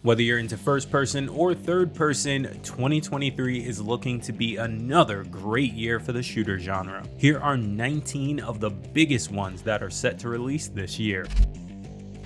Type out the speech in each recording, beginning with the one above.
Whether you're into first person or third person, 2023 is looking to be another great year for the shooter genre. Here are 19 of the biggest ones that are set to release this year.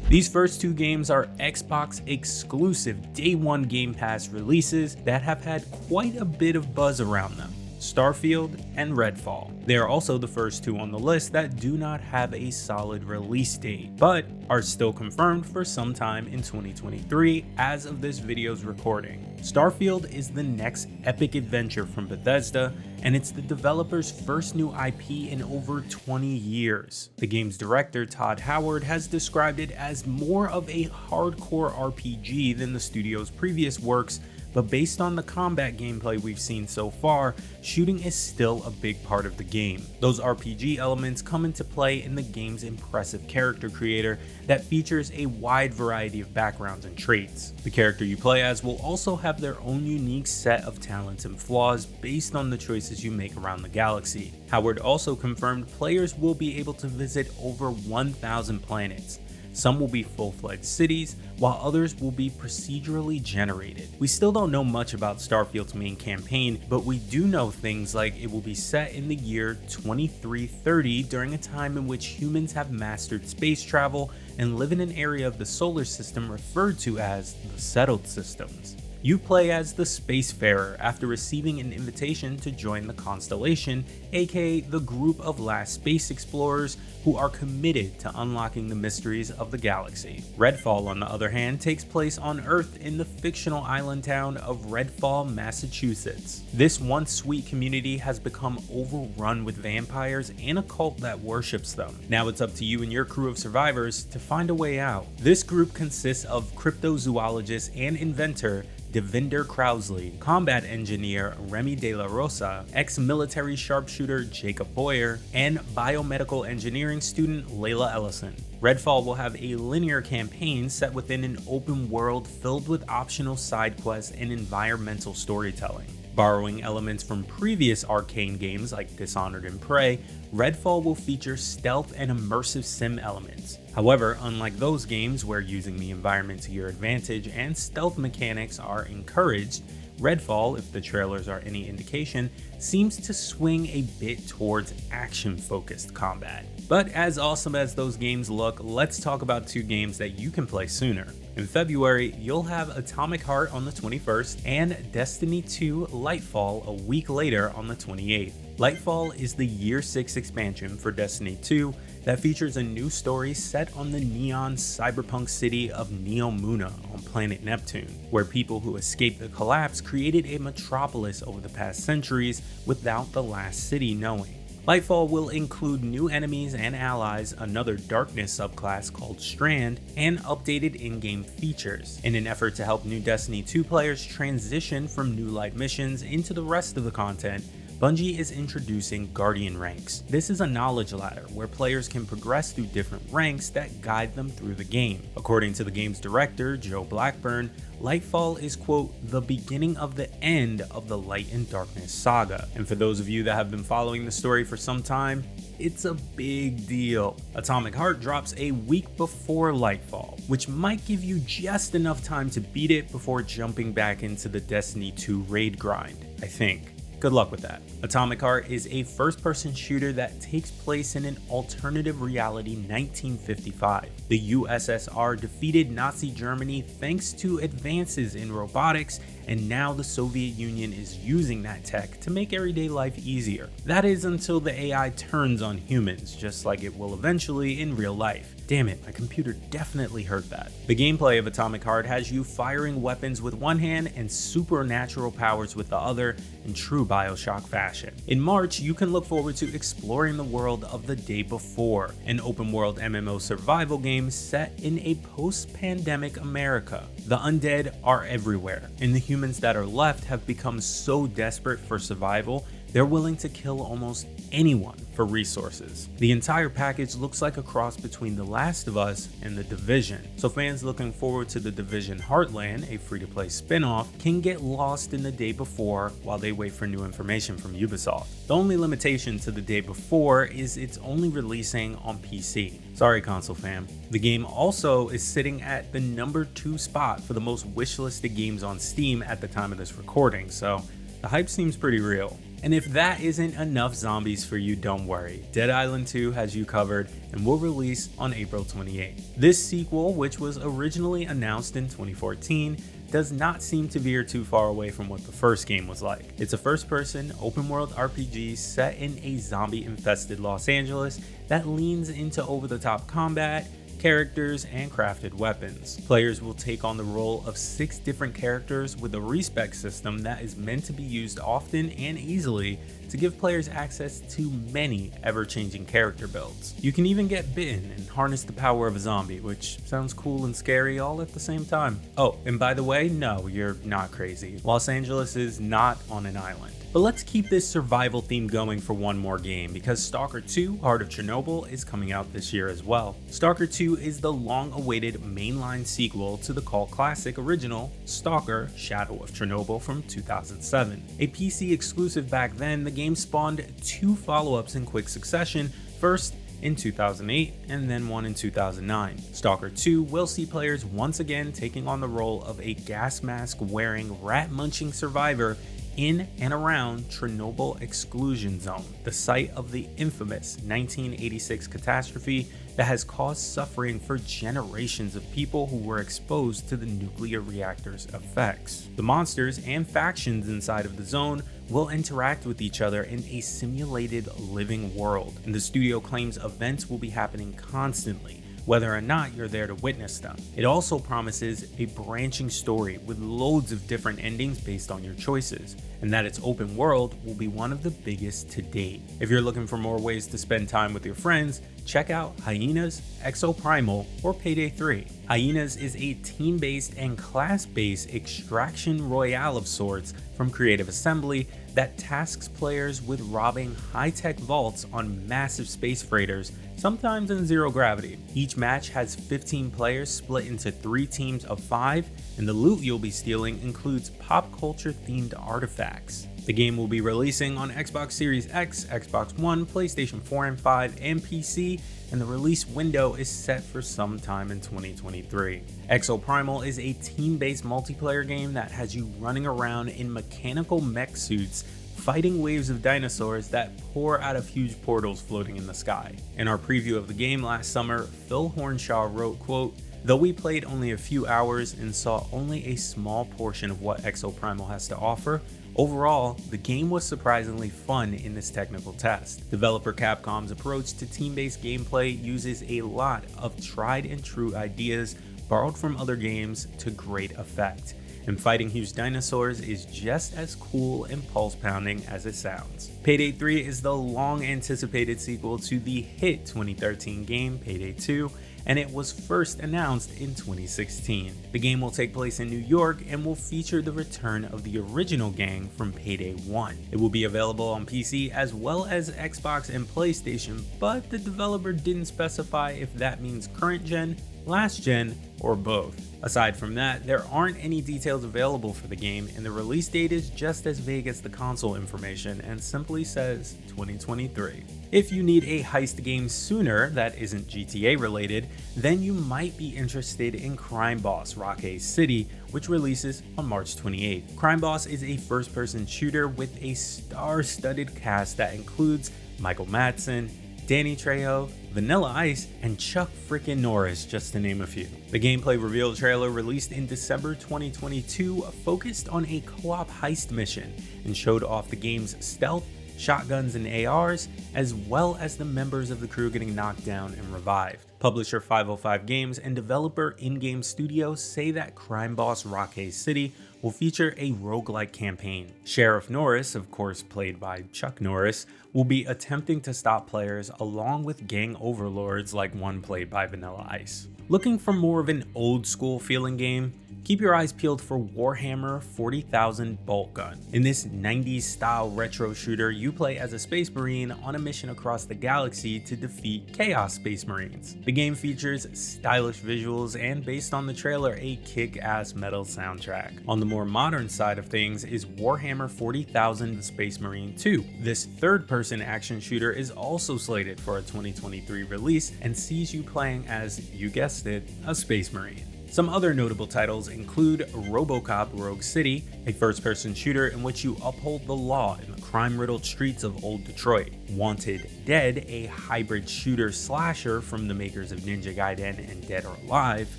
These first two games are Xbox exclusive Day 1 Game Pass releases that have had quite a bit of buzz around them: Starfield and Redfall. They are also the first two on the list that do not have a solid release date, but are still confirmed for some time in 2023 as of this video's recording. Starfield is the next epic adventure from Bethesda, and it's the developer's first new IP in over 20 years. The game's director, Todd Howard, has described it as more of a hardcore RPG than the studio's previous works, but based on the combat gameplay we've seen so far, shooting is still a big part of the game. Those RPG elements come into play in the game's impressive character creator that features a wide variety of backgrounds and traits. The character you play as will also have their own unique set of talents and flaws based on the choices you make around the galaxy. Howard also confirmed players will be able to visit over 1,000 planets. Some will be full-fledged cities, while others will be procedurally generated. We still don't know much about Starfield's main campaign, but we do know things like it will be set in the year 2330 during a time in which humans have mastered space travel and live in an area of the solar system referred to as the Settled Systems. You play as the Spacefarer after receiving an invitation to join the Constellation, aka the group of last space explorers who are committed to unlocking the mysteries of the galaxy. Redfall, on the other hand, takes place on Earth in the fictional island town of Redfall, Massachusetts. This once sweet community has become overrun with vampires and a cult that worships them. Now it's up to you and your crew of survivors to find a way out. This group consists of cryptozoologist and inventor Devinder Crowsley, combat engineer Remy De La Rosa, ex-military sharpshooter Jacob Boyer, and biomedical engineering student Layla Ellison. Redfall will have a linear campaign set within an open world filled with optional side quests and environmental storytelling. Borrowing elements from previous Arcane games like Dishonored and Prey, Redfall will feature stealth and immersive sim elements. However, unlike those games where using the environment to your advantage and stealth mechanics are encouraged, Redfall, if the trailers are any indication, seems to swing a bit towards action-focused combat. But as awesome as those games look, let's talk about two games that you can play sooner. In February, you'll have Atomic Heart on the 21st and Destiny 2 Lightfall a week later on the 28th. Lightfall is the Year 6 expansion for Destiny 2 that features a new story set on the neon cyberpunk city of Neomuna on planet Neptune, where people who escaped the collapse created a metropolis over the past centuries without the last city knowing. Lightfall will include new enemies and allies, another darkness subclass called Strand, and updated in-game features. In an effort to help new Destiny 2 players transition from new light missions into the rest of the content, Bungie is introducing Guardian ranks. This is a knowledge ladder where players can progress through different ranks that guide them through the game. According to the game's director, Joe Blackburn, Lightfall is, quote, the beginning of the end of the Light and Darkness saga. And for those of you that have been following the story for some time, it's a big deal. Atomic Heart drops a week before Lightfall, which might give you just enough time to beat it before jumping back into the Destiny 2 raid grind, I think. Good luck with that. Atomic Heart is a first-person shooter that takes place in an alternative reality 1955. The USSR defeated Nazi Germany thanks to advances in robotics, and now the Soviet Union is using that tech to make everyday life easier. That is until the AI turns on humans, just like it will eventually in real life. Damn it, my computer definitely heard that. The gameplay of Atomic Heart has you firing weapons with one hand and supernatural powers with the other in true BioShock fashion. In March, you can look forward to exploring the world of The Day Before, an open-world MMO survival game set in a post-pandemic America. The undead are everywhere, and the humans that are left have become so desperate for survival they're willing to kill almost anyone for resources. The entire package looks like a cross between The Last of Us and The Division, so fans looking forward to the Division Heartland, a free-to-play spin-off, can get lost in the day before while they wait for new information from Ubisoft. The only limitation to the day before is it's only releasing on PC. Sorry console fam. The game also is sitting at the number 2 spot for the most wishlisted games on Steam at the time of this recording, so the hype seems pretty real. And if that isn't enough zombies for you, don't worry. Dead Island 2 has you covered and will release on April 28th. This sequel, which was originally announced in 2014, does not seem to veer too far away from what the first game was like. It's a first-person, open-world RPG set in a zombie-infested Los Angeles that leans into over-the-top combat, characters, and crafted weapons. Players will take on the role of 6 different characters with a respec system that is meant to be used often and easily to give players access to many ever-changing character builds. You can even get bitten and harness the power of a zombie, which sounds cool and scary all at the same time. Oh, and by the way, no, you're not crazy. Los Angeles is not on an island. But let's keep this survival theme going for one more game, because Stalker 2 Heart of Chernobyl is coming out this year as well. Stalker 2 is the long-awaited mainline sequel to the cult classic original Stalker Shadow of Chernobyl from 2007. A PC exclusive back then, the game spawned 2 follow-ups in quick succession, first in 2008 and then one in 2009. Stalker 2 will see players once again taking on the role of a gas mask wearing rat munching survivor in and around Chernobyl Exclusion Zone, the site of the infamous 1986 catastrophe that has caused suffering for generations of people who were exposed to the nuclear reactor's effects. The monsters and factions inside of the zone will interact with each other in a simulated living world, and the studio claims events will be happening constantly, whether or not you're there to witness them. It also promises a branching story with loads of different endings based on your choices, and that its open world will be one of the biggest to date. If you're looking for more ways to spend time with your friends, check out Hyenas, Exoprimal, or Payday 3. Hyenas is a team-based and class-based extraction royale of sorts from Creative Assembly that tasks players with robbing high-tech vaults on massive space freighters, sometimes in zero gravity. Each match has 15 players split into 3 teams of 5, and the loot you'll be stealing includes pop culture themed artifacts. The game will be releasing on Xbox Series X, Xbox One, PlayStation 4 and 5, and PC, and the release window is set for sometime in 2023. Exoprimal is a team-based multiplayer game that has you running around in mechanical mech suits fighting waves of dinosaurs that pour out of huge portals floating in the sky. In our preview of the game last summer, Phil Hornshaw wrote, quote, "Though we played only a few hours and saw only a small portion of what Exoprimal has to offer, overall, the game was surprisingly fun in this technical test." Developer Capcom's approach to team-based gameplay uses a lot of tried and true ideas borrowed from other games to great effect, and fighting huge dinosaurs is just as cool and pulse-pounding as it sounds. Payday 3 is the long-anticipated sequel to the hit 2013 game Payday 2, and it was first announced in 2016. The game will take place in New York and will feature the return of the original gang from Payday 1. It will be available on PC as well as Xbox and PlayStation, but the developer didn't specify if that means current gen, last gen, or both. Aside from that, there aren't any details available for the game, and the release date is just as vague as the console information and simply says 2023. If you need a heist game sooner that isn't GTA related, then you might be interested in Crime Boss Rockay City, which releases on March 28th. Crime Boss is a first-person shooter with a star-studded cast that includes Michael Madsen, Danny Trejo, Vanilla Ice, and Chuck frickin' Norris, just to name a few. The gameplay reveal trailer released in December 2022 focused on a co-op heist mission and showed off the game's stealth, shotguns, and ARs, as well as the members of the crew getting knocked down and revived. Publisher 505 Games and developer In-Game Studios say that Crime Boss Rockay City will feature a roguelike campaign. Sheriff Norris, of course played by Chuck Norris, will be attempting to stop players along with gang overlords like one played by Vanilla Ice. Looking for more of an old school feeling game? keep your eyes peeled for Warhammer 40,000 BOLTGUN. In this 90s style retro shooter, you play as a space marine on a mission across the galaxy to defeat Chaos Space Marines. The game features stylish visuals and, based on the trailer, a kick-ass metal soundtrack. On the more modern side of things is Warhammer 40,000 Space Marine 2. This third-person action shooter is also slated for a 2023 release and sees you playing as, you guessed it, a Space Marine. Some other notable titles include ROBOCOP Rogue City, a first-person shooter in which you uphold the law in the crime-riddled streets of old Detroit. Wanted Dead, a hybrid shooter-slasher from the makers of Ninja Gaiden and Dead or Alive.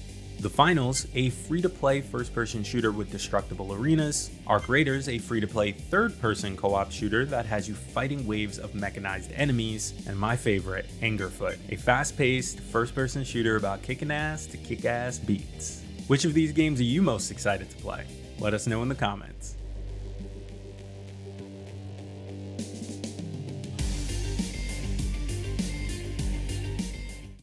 The Finals, a free-to-play first-person shooter with destructible arenas. Arc Raiders, a free-to-play third-person co-op shooter that has you fighting waves of mechanized enemies. And my favorite, Angerfoot, a fast-paced first-person shooter about kicking ass to kick-ass beats. Which of these games are you most excited to play? Let us know in the comments.